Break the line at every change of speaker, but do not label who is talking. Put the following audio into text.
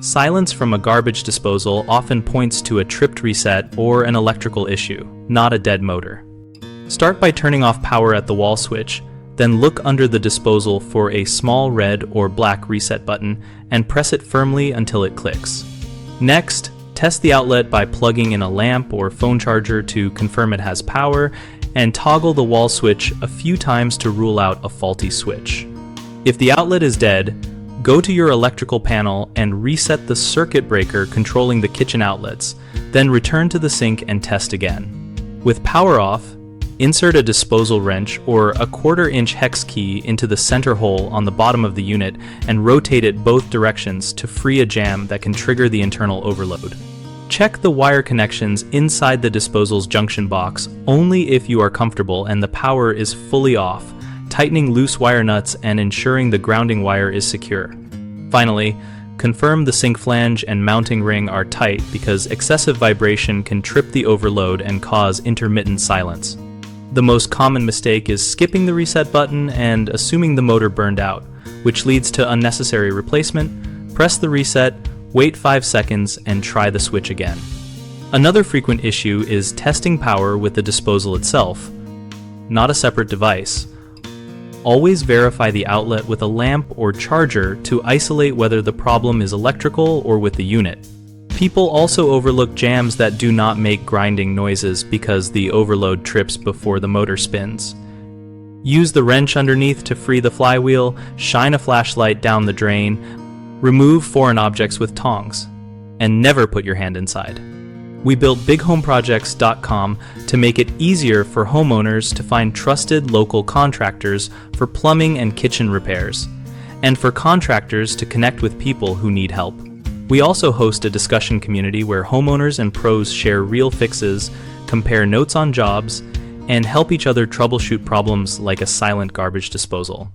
Silence from a garbage disposal often points to a tripped reset or an electrical issue, not a dead motor. Start by turning off power at the wall switch, then look under the disposal for a small red or black reset button and press it firmly until it clicks. Next, test the outlet by plugging in a lamp or phone charger to confirm it has power, and toggle the wall switch a few times to rule out a faulty switch. If the outlet is dead, go to your electrical panel and reset the circuit breaker controlling the kitchen outlets, then return to the sink and test again. With power off, insert a disposal wrench or a 1/4-inch hex key into the center hole on the bottom of the unit and rotate it both directions to free a jam that can trigger the internal overload. Check the wire connections inside the disposal's junction box only if you are comfortable and the power is fully off, tightening loose wire nuts and ensuring the grounding wire is secure. Finally, confirm the sink flange and mounting ring are tight because excessive vibration can trip the overload and cause intermittent silence. The most common mistake is skipping the reset button and assuming the motor burned out, which leads to unnecessary replacement. Press the reset, wait 5 seconds, and try the switch again. Another frequent issue is testing power with the disposal itself, not a separate device. Always verify the outlet with a lamp or charger to isolate whether the problem is electrical or with the unit. People also overlook jams that do not make grinding noises because the overload trips before the motor spins. Use the wrench underneath to free the flywheel, shine a flashlight down the drain, remove foreign objects with tongs, and never put your hand inside. We built bighomeprojects.com to make it easier for homeowners to find trusted local contractors for plumbing and kitchen repairs, and for contractors to connect with people who need help. We also host a discussion community where homeowners and pros share real fixes, compare notes on jobs, and help each other troubleshoot problems like a silent garbage disposal.